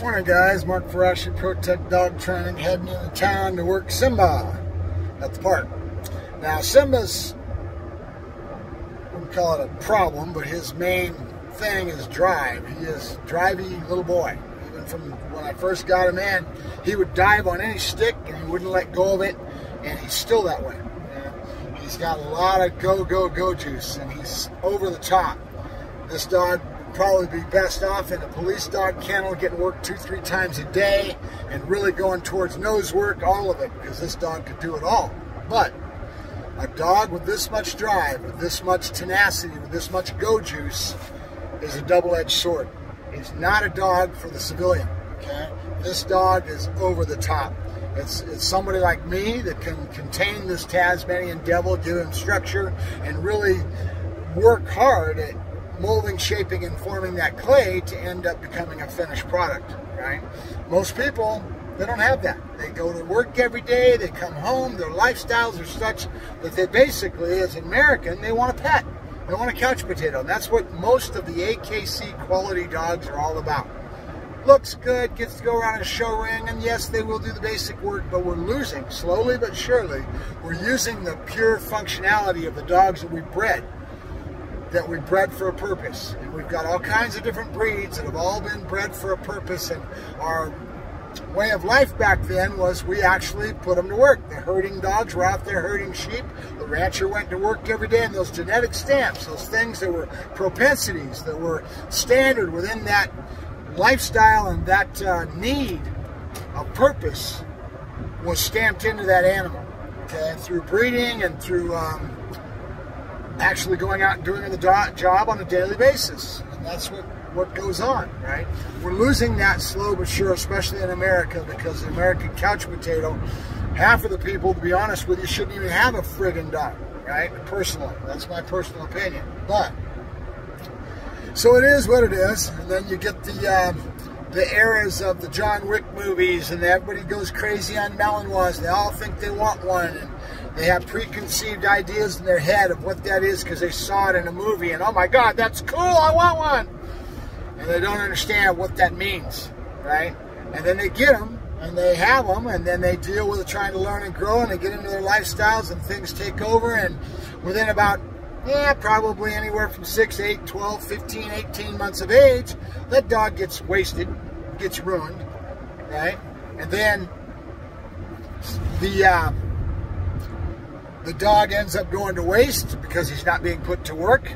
Morning guys, Mark Farashi, ProTech Dog Training, heading into town to work Simba at the park. Now Simba's, I wouldn't call it a problem, but his main thing is drive. He is a drivey little boy. Even from when I first got him in, he would dive on any stick and he wouldn't let go of it, and he's still that way. He's got a lot of go juice, and he's over the top. This dog probably be best off in a police dog kennel, getting worked 2-3 times a day and really going towards nose work, all of it, because this dog could do it all. But a dog with this much drive, with this much tenacity, with this much go juice is a double-edged sword. It's not a dog for the civilian, okay? This dog is over the top. It's somebody like me that can contain this Tasmanian devil, give him structure, and really work hard at molding, shaping, and forming that clay to end up becoming a finished product, right? Most people, they don't have that. They go to work every day, they come home, their lifestyles are such that they basically, as an American, they want a pet. They want a couch potato. And that's what most of the AKC quality dogs are all about. Looks good, gets to go around a show ring, and yes, they will do the basic work, but we're losing, slowly but surely, we're using the pure functionality of the dogs that we bred for a purpose. And we've got all kinds of different breeds that have all been bred for a purpose, and our way of life back then was we actually put them to work. The herding dogs were out there herding sheep. The rancher went to work every day, and those genetic stamps, those things that were propensities, that were standard within that lifestyle and that need of purpose was stamped into that animal, okay, through breeding and through actually going out and doing the job on a daily basis. And that's what goes on, right? We're losing that slow but sure, especially in America, because the American couch potato, half of the people, to be honest with you, shouldn't even have a friggin' dog, right? Personally, that's my personal opinion. But so it is what it is. And then you get the eras of the John Wick movies, and everybody goes crazy on Malinois. They all think they want one, and they have preconceived ideas in their head of what that is because they saw it in a movie, and oh my God, that's cool, I want one. And they don't understand what that means, right? And then they get them, and they have them, and then they deal with trying to learn and grow, and they get into their lifestyles, and things take over, and within about, probably anywhere from 6, 8, 12, 15, 18 months of age, that dog gets wasted, gets ruined, right? And then the dog ends up going to waste because he's not being put to work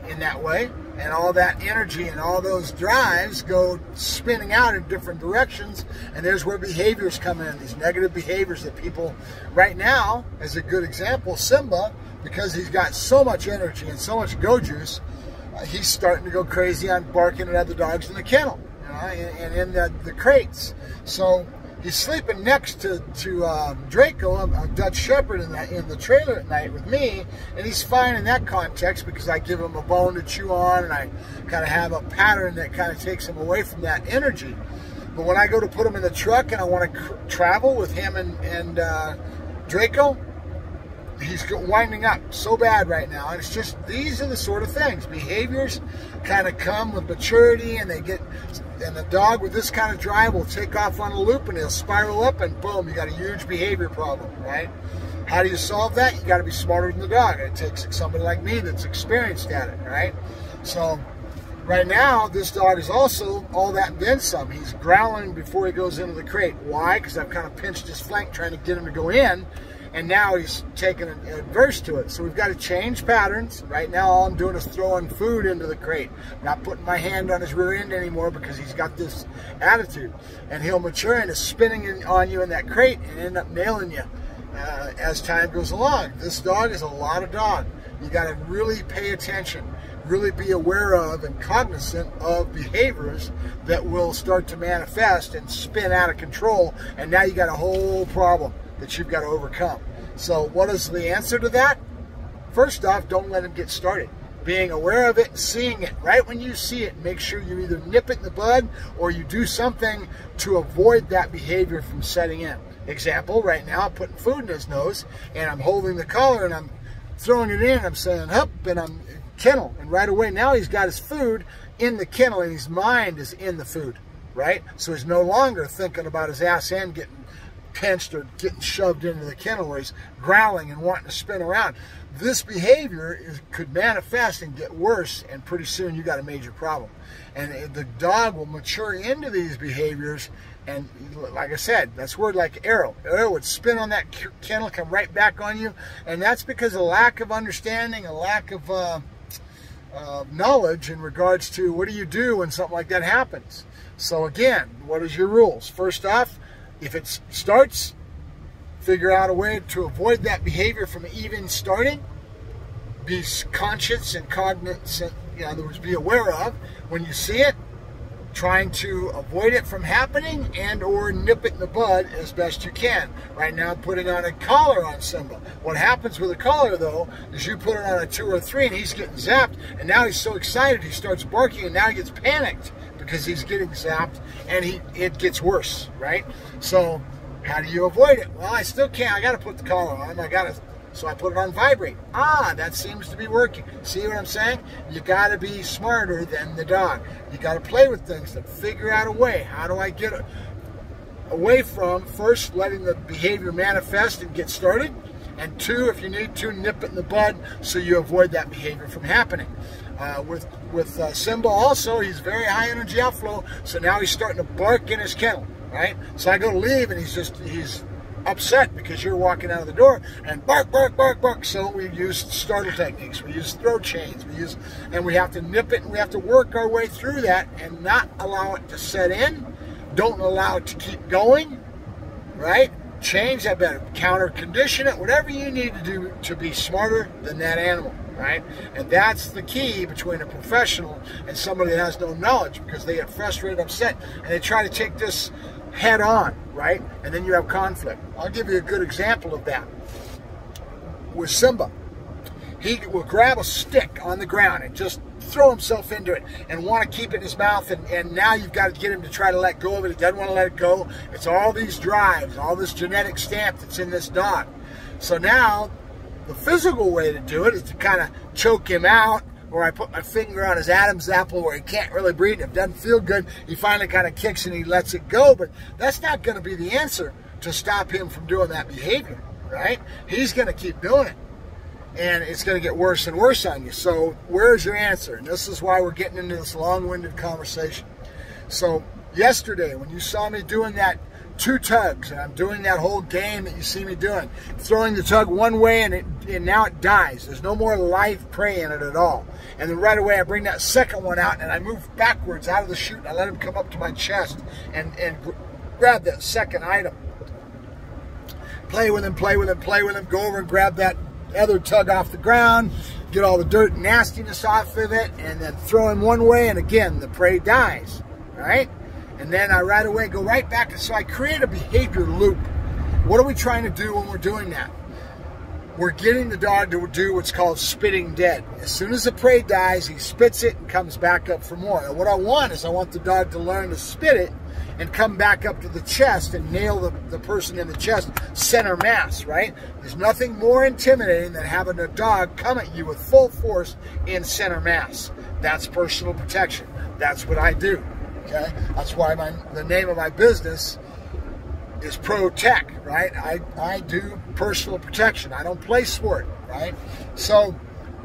in that way. And all that energy and all those drives go spinning out in different directions. And there's where behaviors come in, these negative behaviors that people, right now, as a good example, Simba, because he's got so much energy and so much go juice, he's starting to go crazy on barking at other dogs in the kennel, and in the crates. So he's sleeping next to Draco, a Dutch Shepherd, in the trailer at night with me, and he's fine in that context because I give him a bone to chew on, and I kind of have a pattern that kind of takes him away from that energy. But when I go to put him in the truck and I want to travel with him and Draco, he's winding up so bad right now. And it's just, these are the sort of things. Behaviors kind of come with maturity, and and the dog with this kind of drive will take off on a loop, and he'll spiral up, and boom, you got a huge behavior problem, right? How do you solve that? You got to be smarter than the dog. It takes somebody like me that's experienced at it, right? So right now, this dog is also all that and then some. He's growling before he goes into the crate. Why? Because I've kind of pinched his flank trying to get him to go in, and now he's taking an adverse to it. So we've got to change patterns. Right now, all I'm doing is throwing food into the crate. I'm not putting my hand on his rear end anymore because he's got this attitude. And he'll mature into spinning on you in that crate and end up nailing you as time goes along. This dog is a lot of dog. You got to really pay attention, really be aware of and cognizant of behaviors that will start to manifest and spin out of control. And now you got a whole problem that you've got to overcome. So what is the answer to that? First off, don't let him get started. Being aware of it, seeing it. Right when you see it, make sure you either nip it in the bud or you do something to avoid that behavior from setting in. Example, right now I'm putting food in his nose, and I'm holding the collar and I'm throwing it in. I'm saying, hup, and I'm kennel. And right away now he's got his food in the kennel and his mind is in the food. right? So he's no longer thinking about his ass end getting pinched or getting shoved into the kennel where he's growling and wanting to spin around. This behavior could manifest and get worse, and pretty soon you got a major problem. And the dog will mature into these behaviors, and like I said, that's word like arrow. Arrow would spin on that kennel, come right back on you, and that's because of lack of understanding, a lack of knowledge in regards to what do you do when something like that happens. So again, what is your rules? First off, if it starts, figure out a way to avoid that behavior from even starting. Be conscious and cognizant, in other words, be aware of when you see it, trying to avoid it from happening and or nip it in the bud as best you can. Right now, I'm putting on a collar on Simba. What happens with a collar, though, is you put it on a 2 or 3 and he's getting zapped, and now he's so excited he starts barking, and now he gets panicked because he's getting zapped, and it gets worse, right? So how do you avoid it? Well, I still can't. I got to put the collar on. So I put it on vibrate. That seems to be working. See what I'm saying? You got to be smarter than the dog. You got to play with things and figure out a way. How do I get away from first letting the behavior manifest and get started? And 2, if you need to, nip it in the bud so you avoid that behavior from happening. With Simba also, he's very high energy outflow, so now he's starting to bark in his kennel, right? So I go to leave and he's upset because you're walking out of the door and bark, bark, bark, bark. So we use startle techniques, we use throw chains, and we have to nip it, and we have to work our way through that and not allow it to set in. Don't allow it to keep going, right? Change that better, counter condition it, whatever you need to do to be smarter than that animal, right? And that's the key between a professional and somebody that has no knowledge, because they get frustrated, upset, and they try to take this head on, right? And then you have conflict. I'll give you a good example of that. With Simba, he will grab a stick on the ground and just throw himself into it and want to keep it in his mouth, and now you've got to get him to try to let go of it. He doesn't want to let it go. It's all these drives, all this genetic stamp that's in this dog. So now the physical way to do it is to kind of choke him out, or I put my finger on his Adam's apple where he can't really breathe. If it doesn't feel good, he finally kind of kicks and he lets it go. But that's not going to be the answer to stop him from doing that behavior, right? He's going to keep doing it, and it's going to get worse and worse on you. So where's your answer? And this is why we're getting into this long-winded conversation. So yesterday, when you saw me doing that 2 tugs, and I'm doing that whole game that you see me doing, throwing the tug one way and now it dies. There's no more live prey in it at all. And then right away I bring that second one out and I move backwards out of the chute and I let him come up to my chest and grab that second item. Play with him, play with him, play with him, go over and grab that other tug off the ground, get all the dirt and nastiness off of it, and then throw him one way, and again the prey dies, right? And then I right away go right back. So I create a behavior loop. What are we trying to do when we're doing that? We're getting the dog to do what's called spitting dead. As soon as the prey dies, he spits it and comes back up for more. And what I want is I want the dog to learn to spit it and come back up to the chest and nail the person in the chest, center mass, right? There's nothing more intimidating than having a dog come at you with full force in center mass. That's personal protection. That's what I do. Okay, that's why the name of my business is Pro Tech, right? I do personal protection. I don't play sport, right? So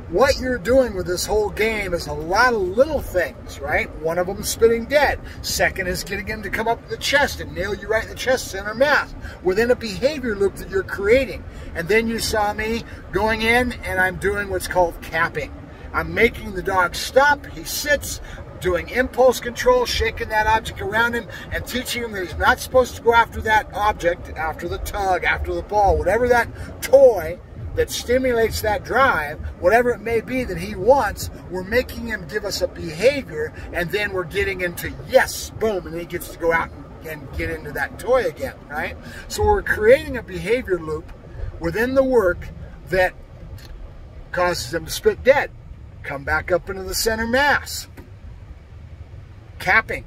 what you're doing with this whole game is a lot of little things, right? One of them is spitting dead. Second is getting him to come up to the chest and nail you right in the chest center mass within a behavior loop that you're creating. And then you saw me going in and I'm doing what's called capping. I'm making the dog stop. He sits, doing impulse control, shaking that object around him and teaching him that he's not supposed to go after that object, after the tug, after the ball, whatever that toy that stimulates that drive, whatever it may be that he wants. We're making him give us a behavior, and then we're getting into yes, boom, and then he gets to go out and get into that toy again, right? So we're creating a behavior loop within the work that causes him to spit dead, come back up into the center mass. Capping,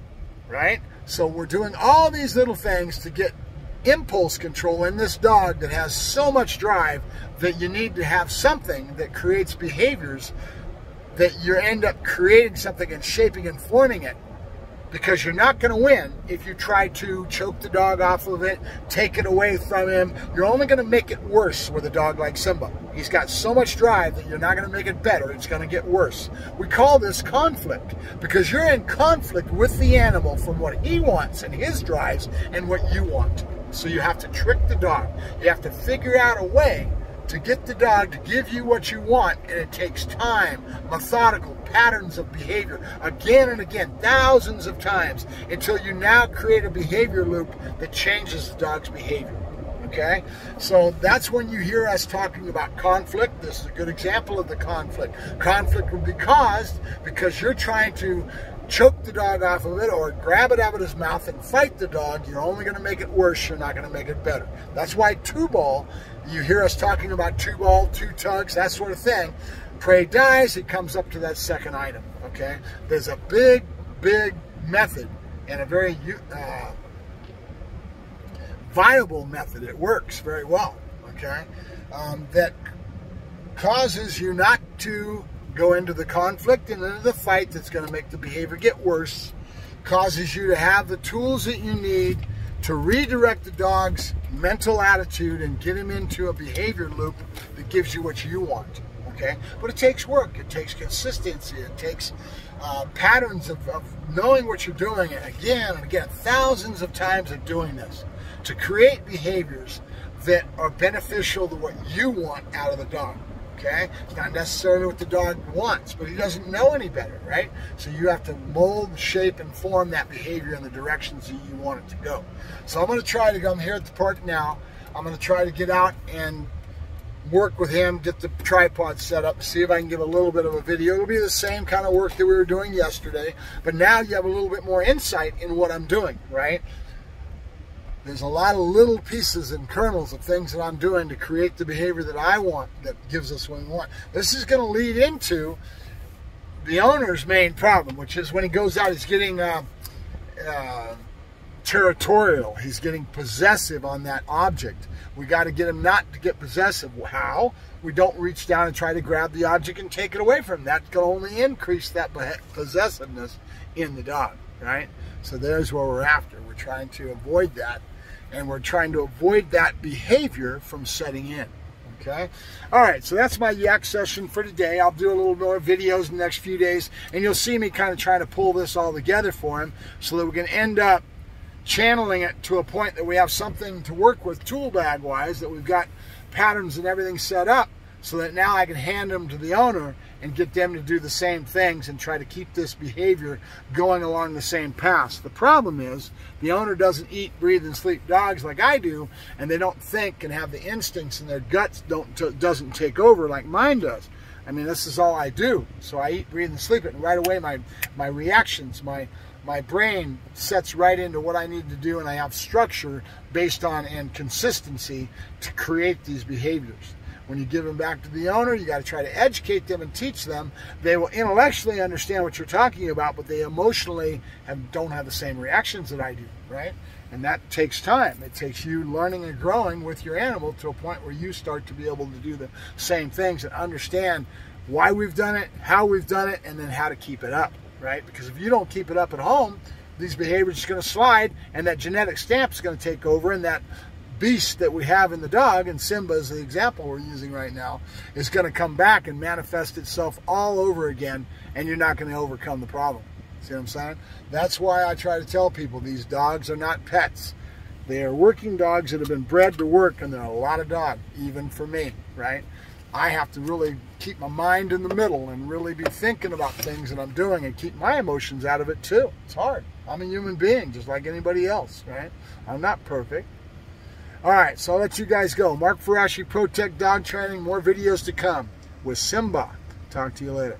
right? So we're doing all these little things to get impulse control in this dog that has so much drive that you need to have something that creates behaviors that you end up creating something and shaping and forming it Because you're not going to win if you try to choke the dog off of it, take it away from him. You're only going to make it worse with a dog like Simba. He's got so much drive that you're not going to make it better. It's going to get worse. We call this conflict because you're in conflict with the animal from what he wants and his drives and what you want. So you have to trick the dog. You have to figure out a way to get the dog to give you what you want, and it takes time, methodical patterns of behavior, again and again, thousands of times, until you now create a behavior loop that changes the dog's behavior, okay? So that's when you hear us talking about conflict. This is a good example of the conflict. Conflict will be caused because you're trying to choke the dog off of it or grab it out of his mouth and fight the dog. You're only going to make it worse. You're not going to make it better. That's why two-ball, you hear us talking about two-ball, two tugs, that sort of thing. Prey dies, it comes up to that second item, okay? There's a big, big method and a very viable method. It works very well, okay? That causes you not to go into the conflict and into the fight that's going to make the behavior get worse, causes you to have the tools that you need to redirect the dog's mental attitude and get him into a behavior loop that gives you what you want, okay? But it takes work, it takes consistency, it takes patterns of knowing what you're doing again and again, thousands of times of doing this to create behaviors that are beneficial to what you want out of the dog. Okay? It's not necessarily what the dog wants, but he doesn't know any better, right? So you have to mold, shape, and form that behavior in the directions that you want it to go. So I'm going to try to go, I'm here at the park now, I'm going to try to get out and work with him, get the tripod set up, see if I can give a little bit of a video. It'll be the same kind of work that we were doing yesterday, but now you have a little bit more insight in what I'm doing, right? There's a lot of little pieces and kernels of things that I'm doing to create the behavior that I want, that gives us what we want. This is going to lead into the owner's main problem, which is when he goes out, he's getting territorial. He's getting possessive on that object. We got to get him not to get possessive. How? We don't reach down and try to grab the object and take it away from him. That's going to only increase that possessiveness in the dog, right? So there's what we're after. We're trying to avoid that. And we're trying to avoid that behavior from setting in, okay? All right, so that's my yak session for today. I'll do a little more videos in the next few days, and you'll see me kind of trying to pull this all together for him so that we can end up channeling it to a point that we have something to work with tool bag-wise, that we've got patterns and everything set up so that now I can hand them to the owner and get them to do the same things and try to keep this behavior going along the same path. The problem is the owner doesn't eat, breathe, and sleep dogs like I do, and they don't think and have the instincts, and their guts doesn't take over like mine does. I mean, this is all I do. So I eat, breathe, and sleep it, and right away my reactions, my brain sets right into what I need to do, and I have structure based on and consistency to create these behaviors. When you give them back to the owner, you got to try to educate them and teach them. They will intellectually understand what you're talking about, but they emotionally don't have the same reactions that I do, right? And that takes time. It takes you learning and growing with your animal to a point where you start to be able to do the same things and understand why we've done it, how we've done it, and then how to keep it up, right? Because if you don't keep it up at home, these behaviors are going to slide, and that genetic stamp is going to take over, and that beast that we have in the dog, and Simba is the example we're using right now, is going to come back and manifest itself all over again, and you're not going to overcome the problem. See what I'm saying? That's why I try to tell people these dogs are not pets. They are working dogs that have been bred to work, and they're a lot of dog, even for me, right? I have to really keep my mind in the middle and really be thinking about things that I'm doing and keep my emotions out of it too. It's hard. I'm a human being just like anybody else, right? I'm not perfect. All right, so I'll let you guys go. Mark Farashi, Pro Tech Dog Training. More videos to come with Simba. Talk to you later.